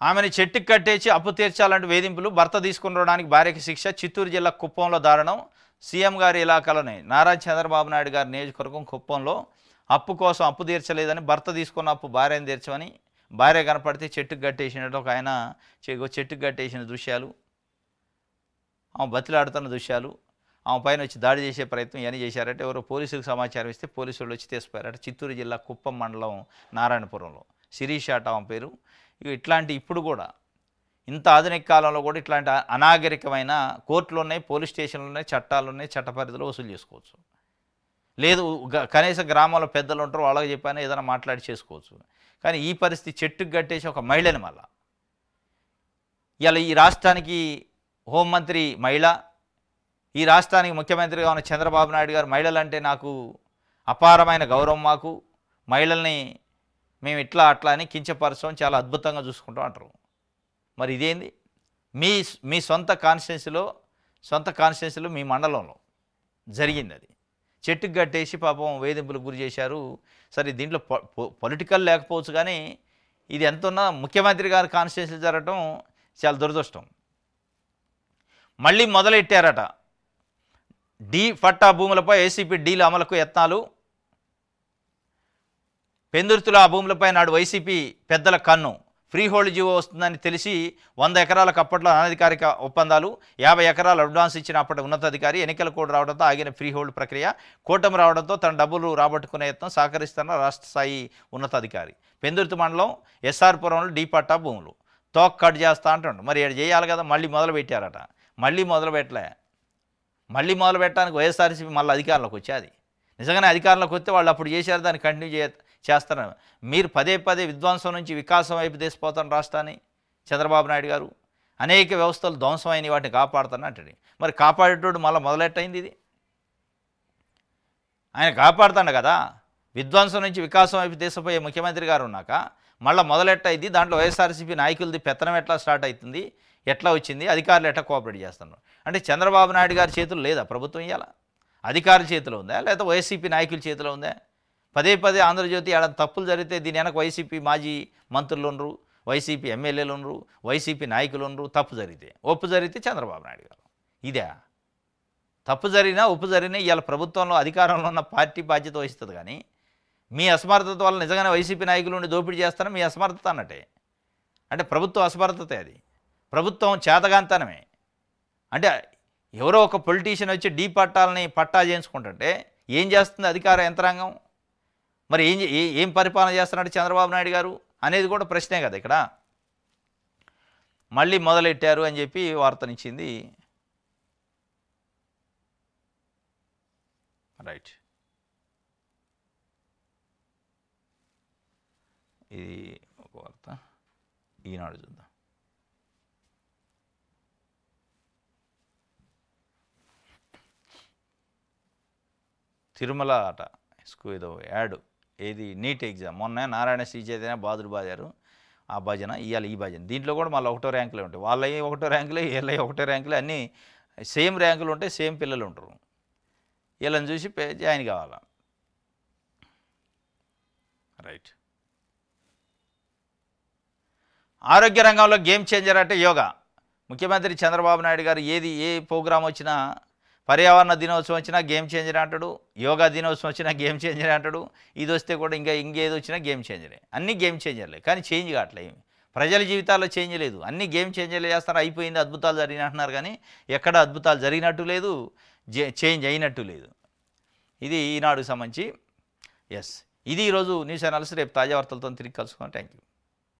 Speaker 1: ఆమెను చెట్టుకు కట్టేసి అప్పు తీర్చాలంటూ వేధింపులు, భర్త తీసుకుని రావడానికి భార్యకి శిక్ష. చిత్తూరు జిల్లా కుప్పంలో దారుణం. సీఎం గారి ఇలాకాలోనే నారా చంద్రబాబు నాయుడు గారి నియోజకవర్గం కుప్పంలో అప్పు కోసం అప్పు తీర్చలేదని భర్త తీసుకున్న అప్పు భార్యను తీర్చమని భార్య కనపడితే చెట్టుకు కట్టేసినట్టు ఒక ఆయన చెట్టుకు కట్టేసిన దృశ్యాలు, ఆమె బతిలాడుతున్న దృశ్యాలు, ఆమె పైన వచ్చి దాడి చేసే ప్రయత్నం ఇవన్నీ చేశారంటే ఎవరో పోలీసులకు సమాచారం ఇస్తే పోలీసులు వచ్చి తీసిపోయారట. చిత్తూరు జిల్లా కుప్పం మండలం నారాయణపురంలో శిరీష అట ఆమె పేరు. ఇట్లాంటి ఇప్పుడు కూడా ఇంత ఆధునిక కాలంలో కూడా ఇట్లాంటి అనాగరికమైన కోర్టులు ఉన్నాయి, పోలీస్ స్టేషన్లు ఉన్నాయి, చట్టాలు ఉన్నాయి, చట్ట పరిధిలో వసూలు చేసుకోవచ్చు. లేదు కనీసం గ్రామాల్లో పెద్దలు ఉంటారు, వాళ్ళకి చెప్పాను ఏదైనా మాట్లాడి చేసుకోవచ్చు. కానీ ఈ పరిస్థితి చెట్టుకు కట్టేసి ఒక మహిళని మళ్ళా ఇలా ఈ రాష్ట్రానికి హోంమంత్రి మహిళ, ఈ రాష్ట్రానికి ముఖ్యమంత్రిగా ఉన్న చంద్రబాబు నాయుడు గారు మహిళలంటే నాకు అపారమైన గౌరవం, మాకు మహిళల్ని మేము ఇట్లా అట్లా అని కించపరచడం చాలా అద్భుతంగా చూసుకుంటాం అంటారు. మరి ఇదేంది? మీ సొంత కాన్స్టిట్యున్సీలో మీ మండలంలో జరిగింది. అది చెట్టుకు కట్టేసి పాపం వేధింపులకు గురి చేశారు. సరే దీంట్లో పొలిటికల్ లేకపోవచ్చు, కానీ ఇది ఎంత ఉన్నా ముఖ్యమంత్రి గారి కాన్స్టిట్యున్సీ జరగటం చాలా దురదృష్టం. మళ్ళీ మొదలెట్టారట డి పట్టా భూములపై ఏసీపీ డీల అమలుకు యత్నాలు. పెందుర్తిలో ఆ భూములపై నాడు వైసీపీ పెద్దల కన్ను. ఫ్రీ హోల్డ్ జీవో వస్తుందని తెలిసి 100 ఎకరాలకు అప్పట్లో అనధికారిక ఒప్పందాలు, 50 ఎకరాలు అడ్వాన్స్ ఇచ్చిన అప్పటి ఉన్నతాధికారి. ఎన్నికల కోడ్ రావడంతో ఆగిన ఫ్రీ హోల్డ్ ప్రక్రియ. కూటమి రావడంతో తన డబ్బులు రాబట్టుకునే యత్నం సహకరిస్తున్న రాష్ట్ర స్థాయి ఉన్నతాధికారి. పెందుర్తి మండలం ఎస్ఆర్పురంలో డి పట్టా భూములు తోక్ కట్ చేస్తా అంటుండు. మరి ఏడు చేయాలి కదా, మళ్ళీ మొదలు పెట్టారట. మళ్ళీ మొదలు పెట్టడానికి వైఎస్ఆర్సీపీ మళ్ళీ అధికారంలోకి వచ్చేది. నిజంగానే అధికారంలోకి వస్తే వాళ్ళు అప్పుడు చేశారు, దాన్ని కంటిన్యూ చేస్తున్నారు. మీరు పదే విధ్వంసం నుంచి వికాసం వైపు తీసిపోతాను రాష్ట్రాన్ని చంద్రబాబు నాయుడు గారు. అనేక వ్యవస్థలు ధ్వంసమైన వాటిని కాపాడుతానంటాడు. మరి కాపాడేటోడు మళ్ళీ మొదలెట్టయింది. ఇది ఆయన కాపాడుతాడు కదా. విధ్వంసం నుంచి వికాసం వైపు తీసిపోయే ముఖ్యమంత్రి గారు ఉన్నాక మళ్ళీ మొదలెట్టయింది. దాంట్లో వైఎస్ఆర్సీపీ నాయకులది పెత్తనం ఎట్లా స్టార్ట్ అవుతుంది, ఎట్లా వచ్చింది, అధికారులు ఎట్లా కోఆపరేట్ చేస్తున్నారు అంటే చంద్రబాబు నాయుడు గారి చేతులు లేదా ప్రభుత్వం? ఇవ్వాల అధికారుల చేతిలో ఉందా, లేదా వైసీపీ నాయకుల చేతిలో ఉందా? పదే పదే ఆంధ్రజ్యోతి ఆడ తప్పులు జరిగితే దీని వెనక వైసీపీ మాజీ మంత్రులు ఉండరు, వైసీపీ ఎమ్మెల్యేలు ఉండరు, వైసీపీ నాయకులు ఉండరు. తప్పు జరిగితే ఒప్పు జరిగితే చంద్రబాబు నాయుడు గారు. ఇదే తప్పు జరిగినా ఒప్పు జరిగినా ఇవాళ ప్రభుత్వంలో అధికారంలో ఉన్న పార్టీ బాధ్యత వహిస్తుంది. కానీ మీ అసమర్థత వల్ల నిజంగానే వైసీపీ నాయకులు ఉండి దోపిడీ చేస్తారని మీ అసమర్థత అన్నట్టే. అంటే ప్రభుత్వం అసమర్థతే, అది ప్రభుత్వం చేతగాంతనమే. అంటే ఎవరో ఒక పొలిటీషియన్ వచ్చి డీ పట్టాలని పట్టా చేయించుకుంటుంటే ఏం చేస్తుంది అధికార యంత్రాంగం? మరి ఏం పరిపాలన చేస్తున్నాడు చంద్రబాబు నాయుడు గారు అనేది కూడా ప్రశ్నే కదా. ఇక్కడ మళ్ళీ మొదలెట్టారు అని చెప్పి వార్తనిచ్చింది. రైట్, ఇది ఒక వార్త. ఈనాడు చూద్దాం. తిరుమల అట ఏదో యాడ్, ఏది నీట్ ఎగ్జామ్. మొన్న నారాయణ శ్రీ చైతన్య బాధుడు బాధారు, ఆ భజన ఇవాళ ఈ భజన. దీంట్లో కూడా మళ్ళీ 1వ ర్యాంకులే ఉంటాయి. వాళ్ళవి 1వ ర్యాంకులే, వీళ్ళవి 1వ ర్యాంకులే, అన్నీ సేమ్ ర్యాంకులు ఉంటాయి, సేమ్ పిల్లలు ఉంటారు. వీళ్ళని చూసి జాయిన్ కావాలా. రైట్, ఆరోగ్య రంగంలో గేమ్ చేంజర్ అంటే యోగా. ముఖ్యమంత్రి చంద్రబాబు నాయుడు గారు ఏ ప్రోగ్రాం వచ్చినా, పర్యావరణ దినోత్సవం వచ్చినా గేమ్ చేంజర్ అంటాడు, యోగా దినోత్సవం వచ్చినా గేమ్ చేంజర్ అంటాడు. ఇది వస్తే కూడా ఇంకేది వచ్చినా గేమ్ చేంజరే. అన్నీ గేమ్ చేంజర్లే, కానీ చేంజ్ కావట్లేదు. ప్రజల జీవితాల్లో చేంజ్ లేదు, అన్నీ గేమ్ చేంజర్లే చేస్తారు. అయిపోయింది, అద్భుతాలు జరిగిన అంటున్నారు, కానీ ఎక్కడ అద్భుతాలు జరిగినట్టు లేదు, చేంజ్ అయినట్టు లేదు. ఇది ఈనాడుకు సంబంధించి. ఎస్, ఇది ఈరోజు న్యూస్ అనాలిసిస్. రేపు తాజా వార్తలతో తిరిగి కలుసుకున్నాం. Thank you.